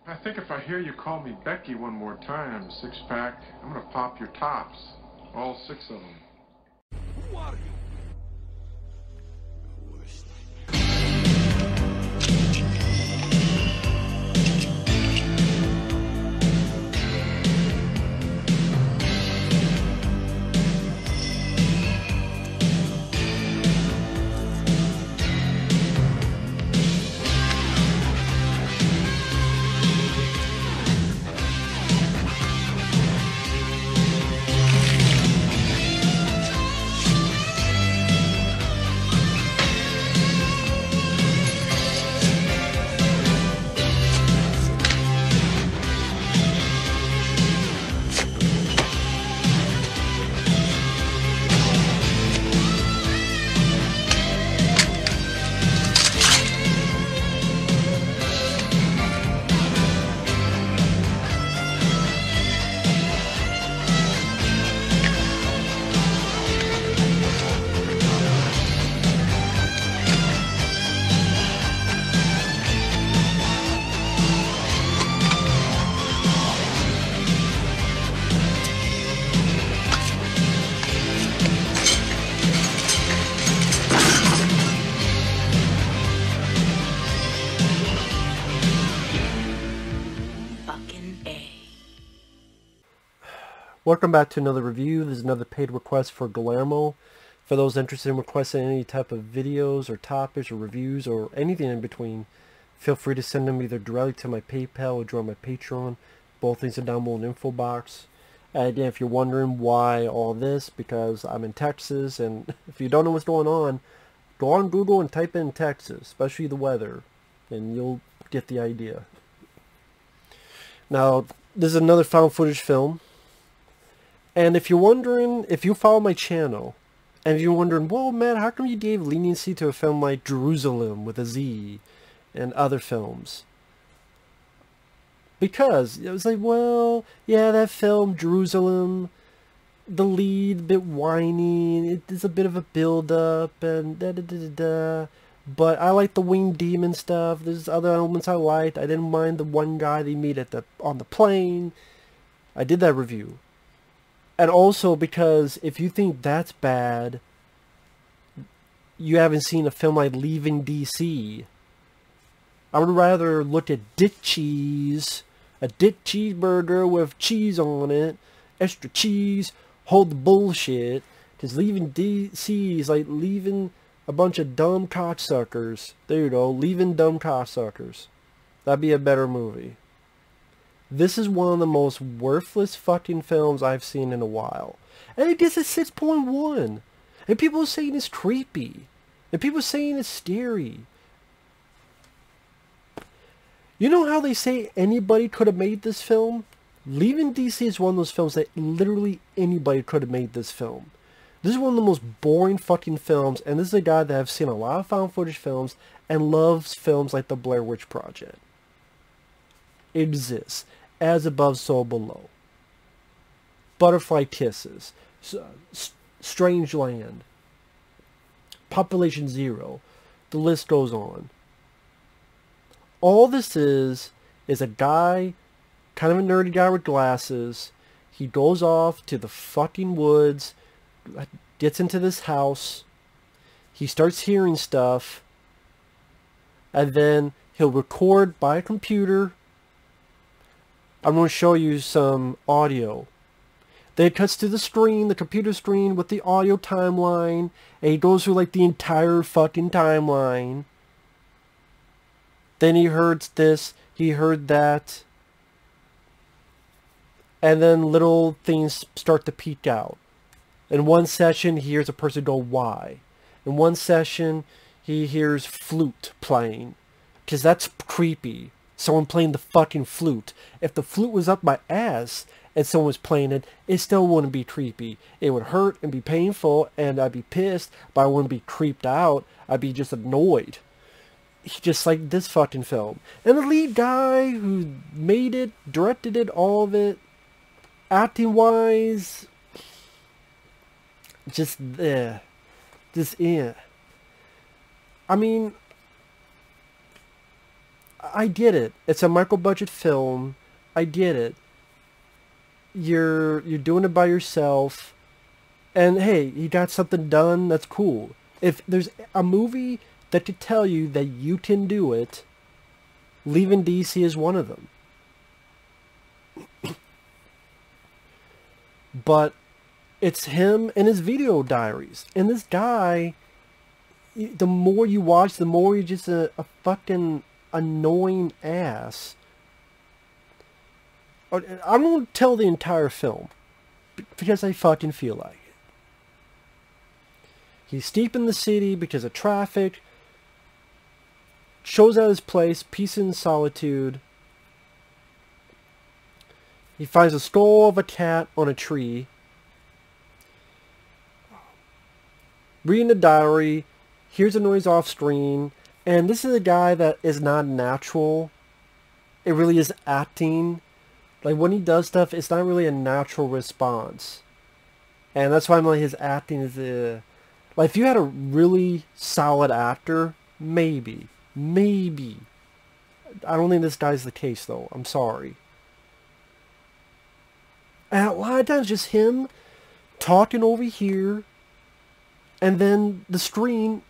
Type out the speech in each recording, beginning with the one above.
I think if I hear you call me Becky one more time, six-pack, I'm gonna pop your tops. All six of them. Who are you? Welcome back to another review. This is another paid request for Guillermo. For those interested in requesting any type of videos or topics or reviews or anything in between, feel free to send them either directly to my PayPal or join my Patreon. Both things are down below in the info box. And again, if you're wondering why all this, because I'm in Texas, and if you don't know what's going on, go on Google and type in Texas, especially the weather, and you'll get the idea. Now, this is another found footage film. And if you're wondering, if you follow my channel, and if you're wondering, well, Matt, how come you gave leniency to a film like Jerusalem with a Z and other films? Because it was like, well, yeah, that film, Jerusalem, the lead, a bit whiny, it's a bit of a build-up, and da-da-da-da-da. But I like the winged demon stuff. There's other elements I liked. I didn't mind the one guy they meet on the plane. I did that review. And also because if you think that's bad, you haven't seen a film like Leaving DC. I would rather look at Dick Cheese, a Dick cheeseburger with cheese on it, extra cheese, hold the bullshit. Because Leaving DC is like leaving a bunch of dumb cocksuckers. There you go, Leaving Dumb Cocksuckers. That'd be a better movie. This is one of the most worthless fucking films I've seen in a while. And it gets a 6.1. And people are saying it's creepy. And people are saying it's scary. You know how they say anybody could have made this film? Leaving DC is one of those films that literally anybody could have made this film. This is one of the most boring fucking films. And this is a guy that I've seen a lot of found footage films and loves films like The Blair Witch Project. It exists. As above, so below. Butterfly Kisses. Strange Land. Population Zero. The list goes on. All this is a guy, kind of a nerdy guy with glasses. He goes off to the fucking woods, gets into this house. He starts hearing stuff. And then he'll record by a computer. I'm going to show you some audio. Then it cuts to the screen, the computer screen with the audio timeline. And he goes through like the entire fucking timeline. Then he heard this, he heard that. And then little things start to peek out. In one session, he hears a person go, why? In one session, he hears flute playing. Because that's creepy. Someone playing the fucking flute. If the flute was up my ass and someone was playing it, it still wouldn't be creepy. It would hurt and be painful and I'd be pissed, but I wouldn't be creeped out. I'd be just annoyed. Just like this fucking film. And the lead guy who made it, directed it, all of it, acting wise, just I mean, I get it. It's a micro-budget film. I get it. You're doing it by yourself. And hey, you got something done, that's cool. If there's a movie that could tell you that you can do it, Leaving DC is one of them. But it's him and his video diaries. And this guy, the more you watch, the more you're just a fucking annoying ass. I'm going to tell the entire film because I fucking feel like it. He's deep in the city because of traffic. Shows out his place, peace and solitude. He finds the skull of a cat on a tree. Reading the diary, hears a noise off screen, and this is a guy that is not natural. It really is acting. Like when he does stuff, it's not really a natural response. And that's why I'm like, his acting is like if you had a really solid actor, maybe. I don't think this guy's the case though. I'm sorry. And a lot of times just him talking over here, and then the screen,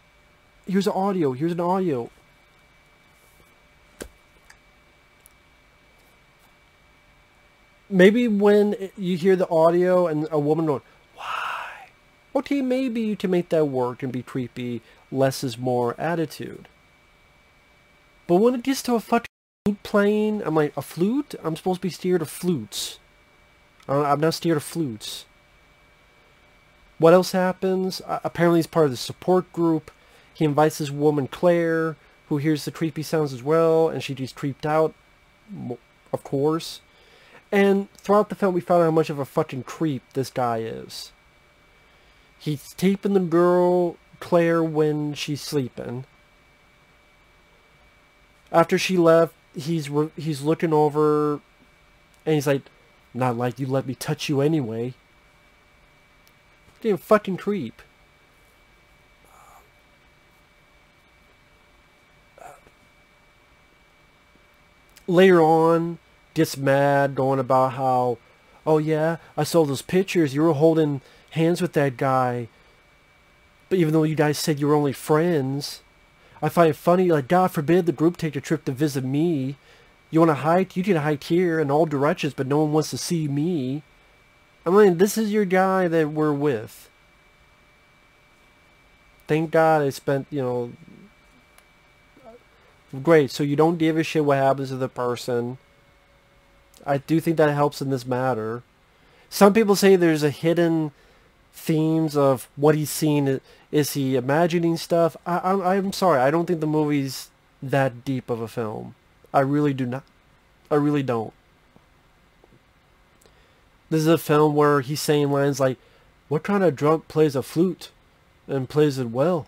here's an audio. Maybe when you hear the audio and a woman going, why? Okay, maybe you can make that work and be creepy, less is more attitude. But when it gets to a fucking flute playing, I'm like, a flute? I'm supposed to be scared of flutes. I'm not scared of flutes. What else happens? Apparently he's part of the support group. He invites this woman, Claire, who hears the creepy sounds as well, and she gets creeped out, of course. And throughout the film, we found out how much of a fucking creep this guy is. He's taping the girl, Claire, when she's sleeping. After she left, he's looking over, and he's like, not like you let me touch you anyway. Damn fucking creep. Later on, gets mad, going about how, oh yeah, I saw those pictures, you were holding hands with that guy, but even though you guys said you were only friends, I find it funny, like, God forbid the group take a trip to visit me. You want to hike? You can hike here in all directions, but no one wants to see me. I mean, this is your guy that we're with. Thank God I spent, you know... Great, so you don't give a shit what happens to the person. I do think that helps in this matter. Some people say there's a hidden themes of what he's seen. Is he imagining stuff? I'm sorry, I don't think the movie's that deep of a film. I really do not. I really don't. This is a film where he's saying lines like, what kind of drunk plays a flute and plays it well?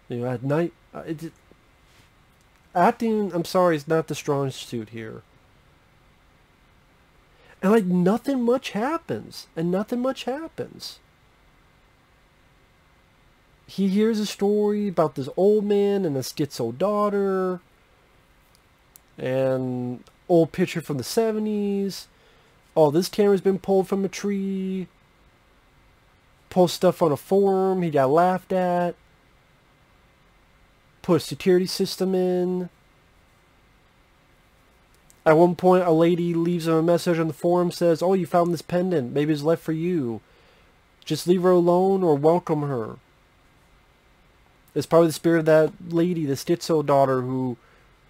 You know, at night. Acting, I'm sorry, is not the strongest suit here. And like nothing much happens. He hears a story about this old man and a schizo daughter. And old picture from the 70s. Oh, this camera's been pulled from a tree. Post stuff on a forum. He got laughed at. Put a security system in. At one point, a lady leaves him a message on the forum, says, oh, you found this pendant. Maybe it's left for you. Just leave her alone or welcome her. It's probably the spirit of that lady, the schizo daughter, who,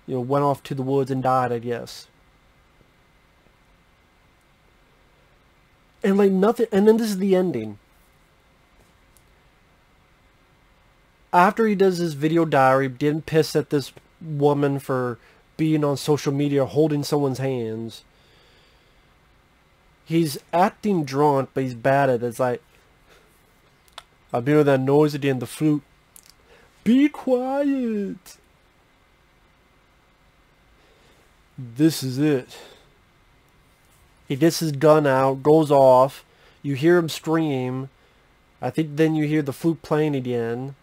you know, went off to the woods and died, I guess. And like nothing, and then this is the ending. After he does his video diary, getting pissed at this woman for being on social media holding someone's hands. He's acting drunk, but he's bad at it. It's like, I'm hearing that noise again, the flute. Be quiet. This is it. He gets his gun out, goes off. You hear him scream. I think then you hear the flute playing again.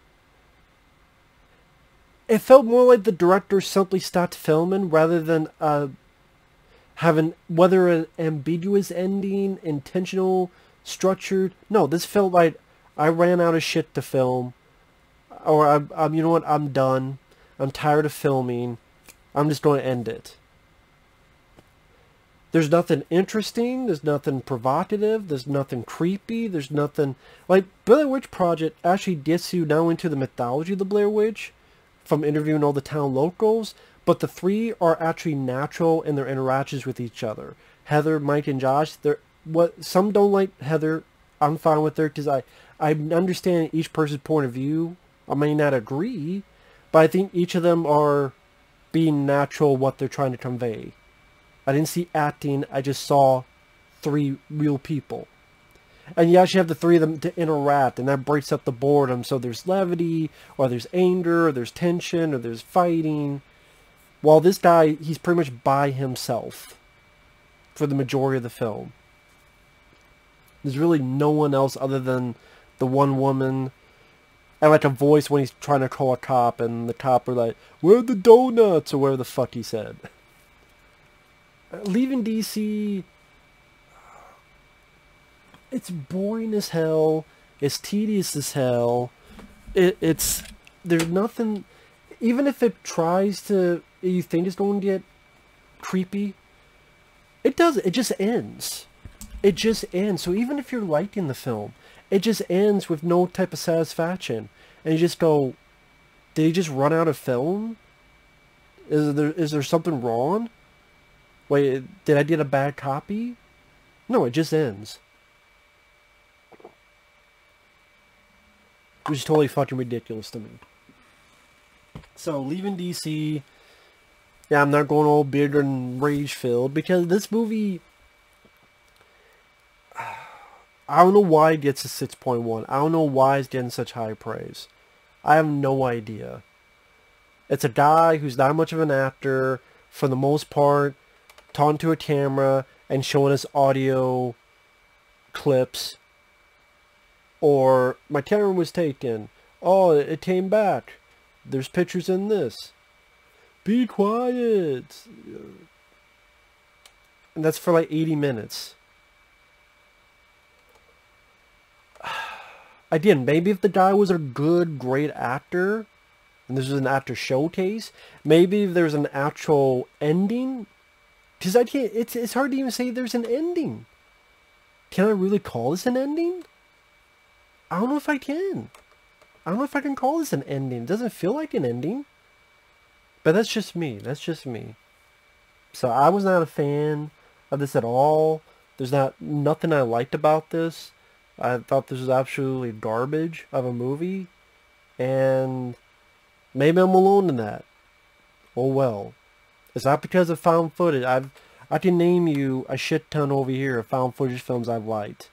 it felt more like the director simply stopped filming rather than having whether an ambiguous ending, intentional, structured. No, this felt like I ran out of shit to film, or I'm you know what, I'm done. I'm tired of filming. I'm just going to end it. There's nothing interesting. There's nothing provocative. There's nothing creepy. There's nothing like Blair Witch Project actually gets you now into the mythology of the Blair Witch from interviewing all the town locals, but the three are actually natural in their interactions with each other. Heather, Mike, and Josh. They're what some don't like Heather. I'm fine with her because I understand each person's point of view. I may not agree, but I think each of them are being natural what they're trying to convey. I didn't see acting. I just saw three real people. And you actually have the three of them to interact, and that breaks up the boredom. So there's levity, or there's anger, or there's tension, or there's fighting. While this guy, he's pretty much by himself for the majority of the film. There's really no one else other than the one woman. And like a voice when he's trying to call a cop, and the cop are like, "Where are the donuts?" or whatever the fuck he said. Leaving DC, it's boring as hell. It's tedious as hell. It's there's nothing. Even if it tries to, you think it's going to get creepy, it doesn't. It just ends. It just ends. So even if you're liking the film, it just ends with no type of satisfaction, and you just go, "Did he just run out of film? Is there something wrong? Wait, did I get a bad copy?" No, it just ends. Which is totally fucking ridiculous to me. So, leaving DC, yeah, I'm not going all bitter and rage-filled, because this movie, I don't know why it gets a 6.1. I don't know why it's getting such high praise. I have no idea. It's a guy who's not much of an actor, for the most part, talking to a camera and showing us audio clips, or my camera was taken, oh, it came back, there's pictures in this, be quiet, and that's for like 80 minutes. Again, maybe if the guy was a great actor, and this was an actor showcase, maybe if there's an actual ending. Because I can't, it's hard to even say there's an ending. Can I really call this an ending? I don't know if I can. I don't know if I can call this an ending. It doesn't feel like an ending. But that's just me. That's just me. So I was not a fan of this at all. There's nothing I liked about this. I thought this was absolutely garbage of a movie. And maybe I'm alone in that. Oh well. It's not because of found footage. I can name you a shit ton over here of found footage films I've liked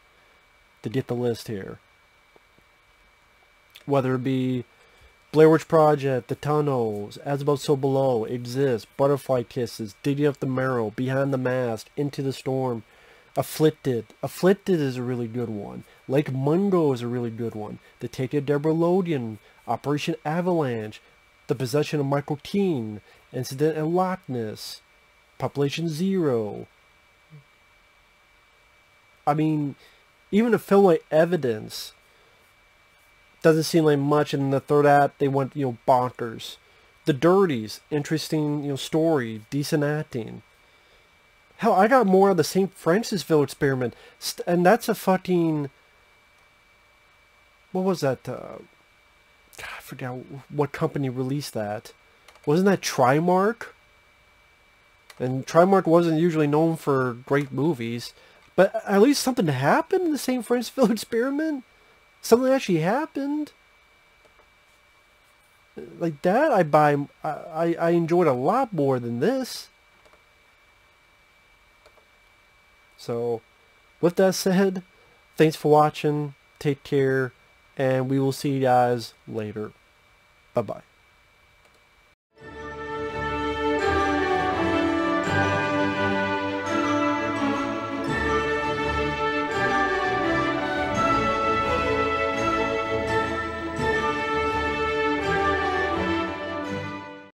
to get the list here. Whether it be Blair Witch Project, The Tunnels, As Above So Below, Exist, Butterfly Kisses, Digging Up the Marrow, Behind the Mask, Into the Storm, Afflicted. Afflicted is a really good one. Lake Mungo is a really good one. The Take of Deborah Lodian, Operation Avalanche, The Possession of Michael Keane, Incident in Loch Ness, Population Zero. I mean, even a film like Evidence doesn't seem like much, and in the third act they went, bonkers. The Dirties, interesting, story, decent acting. Hell, I got more of the St. Francisville Experiment, and that's a fucking, what was that? God, I forgot what company released that. Wasn't that Trimark? And Trimark wasn't usually known for great movies, but at least something happened in the St. Francisville Experiment. Something actually happened. Like that, I enjoyed a lot more than this. So, with that said, thanks for watching. Take care, and we will see you guys later. Bye-bye.